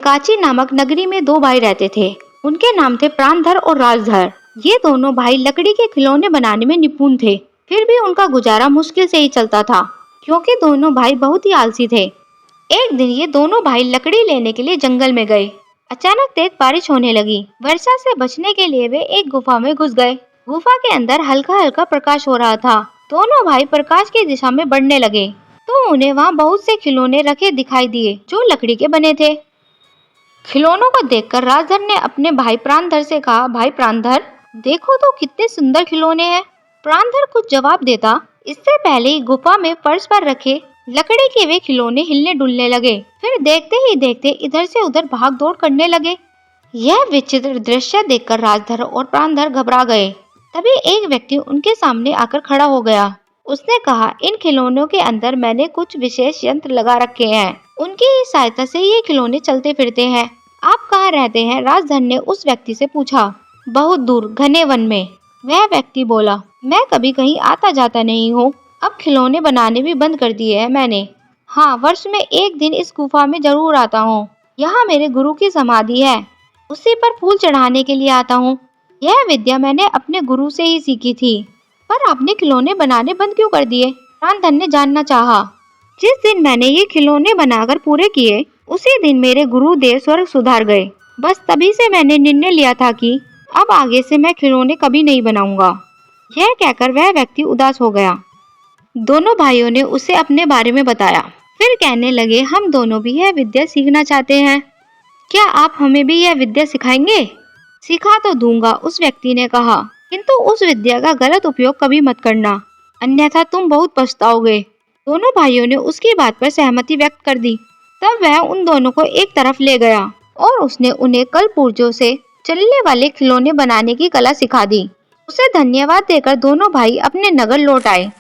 काची नामक नगरी में दो भाई रहते थे। उनके नाम थे प्राणधर और राजधर। ये दोनों भाई लकड़ी के खिलौने बनाने में निपुण थे। फिर भी उनका गुजारा मुश्किल से ही चलता था, क्योंकि दोनों भाई बहुत ही आलसी थे। एक दिन ये दोनों भाई लकड़ी लेने के लिए जंगल में गए। अचानक तेज बारिश होने लगी। वर्षा से बचने के लिए वे एक गुफा में घुस गए। गुफा के अंदर हल्का हल्का प्रकाश हो रहा था। दोनों भाई प्रकाश की दिशा में बढ़ने लगे तो उन्हें वहाँ बहुत से खिलौने रखे दिखाई दिए जो लकड़ी के बने थे। खिलौनों को देखकर राजधर ने अपने भाई प्राणधर से कहा, भाई प्राणधर, देखो तो कितने सुंदर खिलौने हैं। प्राणधर कुछ जवाब देता, इससे पहले ही गुफा में फर्श पर रखे लकड़ी के वे खिलौने हिलने डुलने लगे। फिर देखते ही देखते इधर से उधर भाग दौड़ करने लगे। यह विचित्र दृश्य देखकर राजधर और प्राणधर घबरा गए। तभी एक व्यक्ति उनके सामने आकर खड़ा हो गया। उसने कहा, इन खिलौनों के अंदर मैंने कुछ विशेष यंत्र लगा रखे हैं। उनकी ही सहायता से ये खिलौने चलते फिरते हैं। आप कहाँ रहते हैं? राजधर ने उस व्यक्ति से पूछा। बहुत दूर घने वन में, वह व्यक्ति बोला। मैं कभी कहीं आता जाता नहीं हूँ। अब खिलौने बनाने भी बंद कर दिए हैं मैंने। हाँ, वर्ष में एक दिन इस गुफा में जरूर आता हूँ। यहाँ मेरे गुरु की समाधि है, उसी पर फूल चढ़ाने के लिए आता हूँ। यह विद्या मैंने अपने गुरु से ही सीखी थी। पर आपने खिलौने बनाने बंद क्यों कर दिए? प्राणधर ने जानना चाहा। जिस दिन मैंने ये खिलौने बनाकर पूरे किए, उसी दिन मेरे गुरुदेव स्वर्ग सुधार गए। बस तभी से मैंने निर्णय लिया था कि अब आगे से मैं खिलौने कभी नहीं बनाऊंगा। यह कहकर वह व्यक्ति उदास हो गया। दोनों भाइयों ने उसे अपने बारे में बताया। फिर कहने लगे, हम दोनों भी यह विद्या सीखना चाहते हैं। क्या आप हमें भी यह विद्या सिखाएंगे? सिखा तो दूंगा, उस व्यक्ति ने कहा, किंतु उस विद्या का गलत उपयोग कभी मत करना, अन्यथा तुम बहुत पछताओगे। दोनों भाइयों ने उसकी बात पर सहमति व्यक्त कर दी। तब वह उन दोनों को एक तरफ ले गया और उसने उन्हें कल पुर्जों से चलने वाले खिलौने बनाने की कला सिखा दी। उसे धन्यवाद देकर दोनों भाई अपने नगर लौट आए।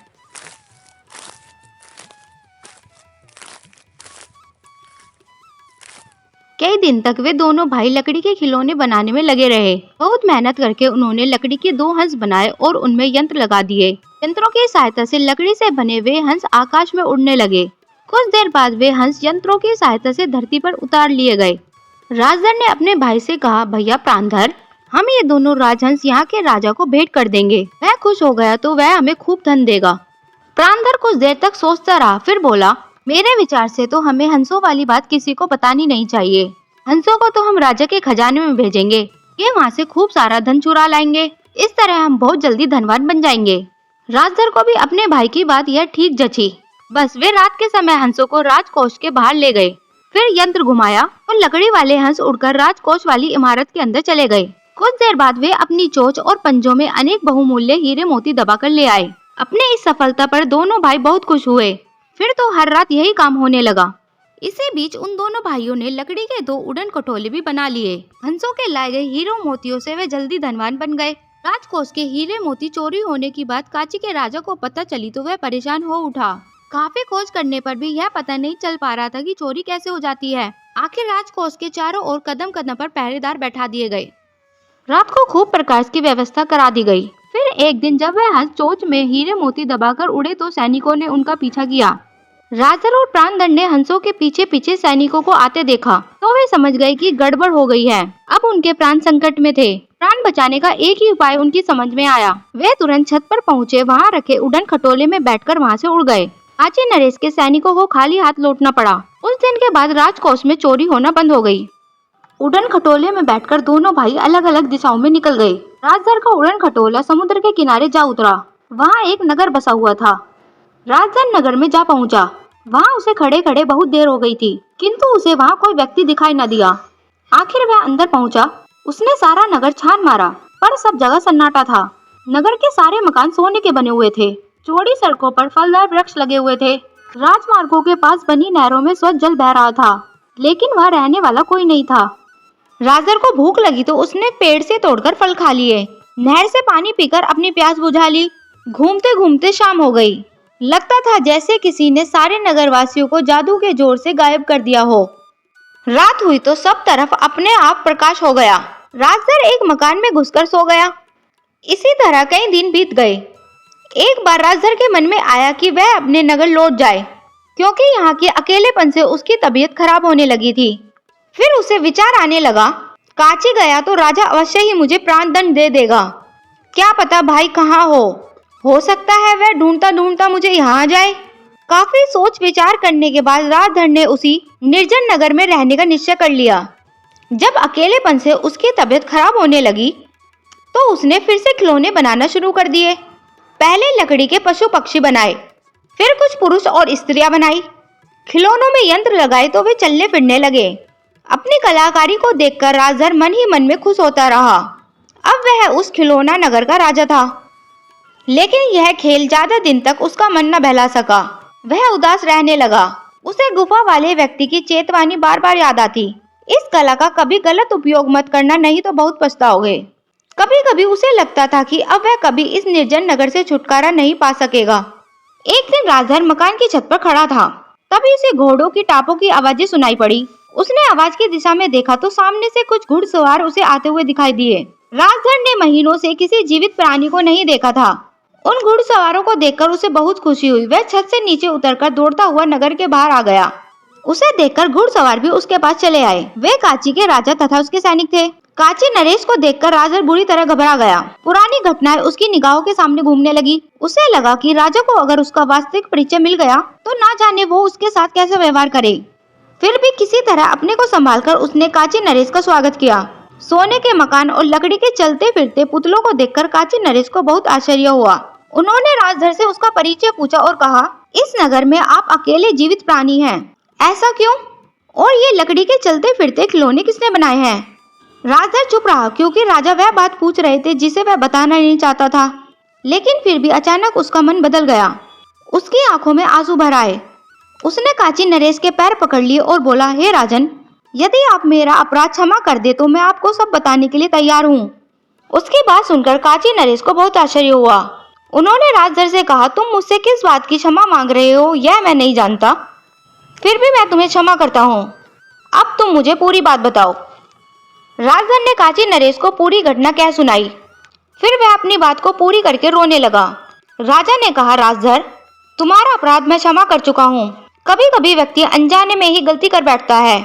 कई दिन तक वे दोनों भाई लकड़ी के खिलौने बनाने में लगे रहे। बहुत मेहनत करके उन्होंने लकड़ी के 2 हंस बनाए और उनमें यंत्र लगा दिए। यंत्रों की सहायता से लकड़ी से बने वे हंस आकाश में उड़ने लगे। कुछ देर बाद वे हंस यंत्रों की सहायता से धरती पर उतार लिए गए। राजधर ने अपने भाई से कहा, भैया प्राणधर, हम ये दोनों राजहंस यहाँ के राजा को भेंट कर देंगे। वह खुश हो गया तो वह हमें खूब धन देगा। प्राणधर कुछ देर तक सोचता रहा, फिर बोला, मेरे विचार से तो हमें हंसों वाली बात किसी को बतानी नहीं चाहिए। हंसों को तो हम राजा के खजाने में भेजेंगे। ये वहाँ से खूब सारा धन चुरा लाएंगे। इस तरह हम बहुत जल्दी धनवान बन जाएंगे। राजधर को भी अपने भाई की बात यह ठीक जची। बस वे रात के समय हंसों को राजकोष के बाहर ले गए। फिर यंत्र घुमाया और लकड़ी वाले हंस उड़कर राजकोष वाली इमारत के अंदर चले गए। कुछ देर बाद वे अपनी चोंच और पंजों में अनेक बहुमूल्य हीरे मोती दबाकर ले आए। अपने इस सफलता पर दोनों भाई बहुत खुश हुए। फिर तो हर रात यही काम होने लगा। इसी बीच उन दोनों भाइयों ने लकड़ी के 2 उड़न खटोले भी बना लिए। हंसों के लाए गए हीरो मोतियों से वे जल्दी धनवान बन गए। राजकोष के हीरे मोती चोरी होने की बात काची के राजा को पता चली तो वह परेशान हो उठा। काफी खोज करने पर भी यह पता नहीं चल पा रहा था कि चोरी कैसे हो जाती है। आखिर राजकोष के चारों ओर कदम कदम पर पहरेदार बैठा दिए गए। रात को खूब प्रकाश की व्यवस्था करा दी गई। फिर एक दिन जब वह हंस चोंच में हीरे मोती दबाकर उड़े तो सैनिकों ने उनका पीछा किया। राजधर और प्राणधर ने हंसों के पीछे पीछे सैनिकों को आते देखा तो वे समझ गए कि गड़बड़ हो गई है। अब उनके प्राण संकट में थे। प्राण बचाने का एक ही उपाय उनकी समझ में आया। वे तुरंत छत पर पहुँचे। वहाँ रखे उड़न खटोले में बैठकर वहाँ से उड़ गए। काची नरेश के सैनिकों को खाली हाथ लौटना पड़ा। उस दिन के बाद राजकोष में चोरी होना बंद हो गई। उड़न खटोले में बैठकर दोनों भाई अलग अलग दिशाओं में निकल गए। राजधर का उड़न खटोला समुद्र के किनारे जा उतरा। वहाँ एक नगर बसा हुआ था। राजधर नगर में जा पहुँचा। वहाँ उसे खड़े खड़े बहुत देर हो गई थी, किंतु उसे वहाँ कोई व्यक्ति दिखाई न दिया। आखिर वह अंदर पहुँचा। उसने सारा नगर छान मारा, पर सब जगह सन्नाटा था। नगर के सारे मकान सोने के बने हुए थे। चौड़ी सड़कों पर फलदार वृक्ष लगे हुए थे। राजमार्गों के पास बनी नहरों में स्वच्छ जल बह रहा था, लेकिन वहाँ रहने वाला कोई नहीं था। राजधर को भूख लगी तो उसने पेड़ से तोड़कर फल खा लिए। नहर से पानी पीकर अपनी प्यास बुझा ली। घूमते घूमते शाम हो गई। लगता था जैसे किसी ने सारे नगरवासियों को जादू के जोर से गायब कर दिया हो। रात हुई तो सब तरफ अपने आप प्रकाश हो गया। राजधर एक मकान में घुसकर सो गया। इसी तरह कई दिन बीत गए। एक बार राजधर के मन में आया कि वह अपने नगर लौट जाए, क्योंकि यहाँ के अकेलेपन से उसकी तबीयत खराब होने लगी थी। फिर उसे विचार आने लगा, काची गया तो राजा अवश्य ही मुझे प्राण दंड दे देगा। क्या पता भाई कहाँ हो सकता है वह ढूंढता ढूंढता मुझे यहाँ आ जाए। काफी सोच विचार करने के बाद राजधर ने उसी निर्जन नगर में रहने का निश्चय कर लिया। जब अकेलेपन से उसकी तबीयत खराब होने लगी तो उसने फिर से खिलौने बनाना शुरू कर दिए। पहले लकड़ी के पशु पक्षी बनाए, फिर कुछ पुरुष और स्त्रियां बनाई। खिलौनों में यंत्र लगाए तो वे चलने फिरने लगे। अपनी कलाकारी को देखकर राजधर मन ही मन में खुश होता रहा। अब वह उस खिलौना नगर का राजा था। लेकिन यह खेल ज्यादा दिन तक उसका मन न बहला सका। वह उदास रहने लगा। उसे गुफा वाले व्यक्ति की चेतावनी बार बार याद आती, इस कला का कभी गलत उपयोग मत करना, नहीं तो बहुत पछताओगे। कभी कभी उसे लगता था कि अब वह कभी इस निर्जन नगर से छुटकारा नहीं पा सकेगा। एक दिन राजधर मकान की छत पर खड़ा था, तभी उसे घोड़ों की टापों की आवाजें सुनाई पड़ी। उसने आवाज की दिशा में देखा तो सामने से कुछ घुड़सवार उसे आते हुए दिखाई दिए। राजधर ने महीनों से किसी जीवित प्राणी को नहीं देखा था। उन घुड़सवारों को देखकर उसे बहुत खुशी हुई। वह छत से नीचे उतरकर दौड़ता हुआ नगर के बाहर आ गया। उसे देखकर घुड़सवार भी उसके पास चले आए। वे काची के राजा तथा उसके सैनिक थे। काची नरेश को देखकर राजधर बुरी तरह घबरा गया। पुरानी घटनाएं उसकी निगाहों के सामने घूमने लगी। उसे लगा कि राजा को अगर उसका वास्तविक परिचय मिल गया तो ना जाने वो उसके साथ कैसे व्यवहार करे। फिर भी किसी तरह अपने को संभालकर उसने काची नरेश का स्वागत किया। सोने के मकान और लकड़ी के चलते फिरते पुतलों को देखकर काची नरेश को बहुत आश्चर्य हुआ। उन्होंने राजधर से उसका परिचय पूछा और कहा, इस नगर में आप अकेले जीवित प्राणी हैं, ऐसा क्यों? और ये लकड़ी के चलते फिरते खिलौने किसने बनाए हैं? राजधर चुप रहा, क्योंकि राजा वह बात पूछ रहे थे जिसे वह बताना नहीं चाहता था। लेकिन फिर भी अचानक उसका मन बदल गया। उसकी आंखों में आंसू भर आए। उसने काची नरेश के पैर पकड़ लिए और बोला, हे राजन, यदि आप मेरा अपराध क्षमा कर दे तो मैं आपको सब बताने के लिए तैयार हूँ। उसकी बात सुनकर काची नरेश को बहुत आश्चर्य हुआ। उन्होंने राजधर से कहा, तुम मुझसे किस बात की क्षमा मांग रहे हो यह मैं नहीं जानता, फिर भी मैं तुम्हें क्षमा करता हूँ। अब तुम मुझे पूरी बात बताओ। राजधर ने काची नरेश को पूरी घटना कह सुनाई। फिर वह अपनी बात को पूरी करके रोने लगा। राजा ने कहा, राजधर, तुम्हारा अपराध मैं क्षमा कर चुका हूँ। कभी कभी व्यक्ति अनजाने में ही गलती कर बैठता है।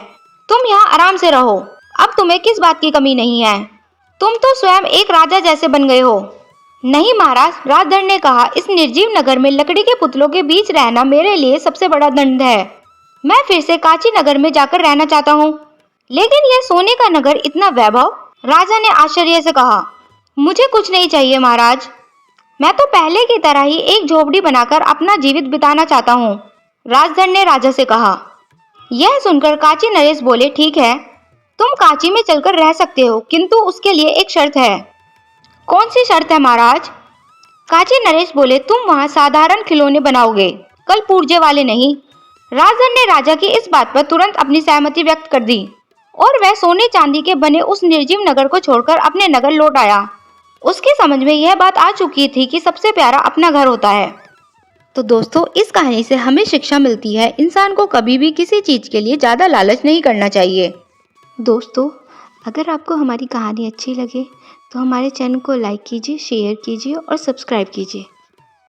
तुम यहाँ आराम से रहो, अब तुम्हें किस बात की कमी नहीं है। तुम तो स्वयं एक राजा जैसे बन गए हो। नहीं महाराज, राजधर ने कहा, इस निर्जीव नगर में लकड़ी के पुतलों के बीच रहना मेरे लिए सबसे बड़ा दंड है। मैं फिर से काची नगर में जाकर रहना चाहता हूँ। लेकिन यह सोने का नगर, इतना वैभव? राजा ने आश्चर्य से कहा, मुझे कुछ नहीं चाहिए महाराज, मैं तो पहले की तरह ही एक झोपड़ी बनाकर अपना जीवित बिताना चाहता हूँ। राजधर ने राजा से कहा। यह सुनकर काची नरेश बोले, ठीक है, तुम काची में चलकर रह सकते हो, किंतु उसके लिए एक शर्त है। कौन सी शर्त है महाराज? काची नरेश बोले, तुम वहाँ साधारण खिलौने बनाओगे, कल पुर्जे वाले नहीं। राजधर ने राजा की इस बात पर तुरंत अपनी सहमति व्यक्त कर दी और वह सोने चांदी के बने उस निर्जीव नगर को छोड़कर अपने नगर लौट आया। उसकी समझ में यह बात आ चुकी थी कि सबसे प्यारा अपना घर होता है। तो दोस्तों, इस कहानी से हमें शिक्षा मिलती है, इंसान को कभी भी किसी चीज़ के लिए ज़्यादा लालच नहीं करना चाहिए। दोस्तों, अगर आपको हमारी कहानी अच्छी लगे तो हमारे चैनल को लाइक कीजिए, शेयर कीजिए और सब्सक्राइब कीजिए।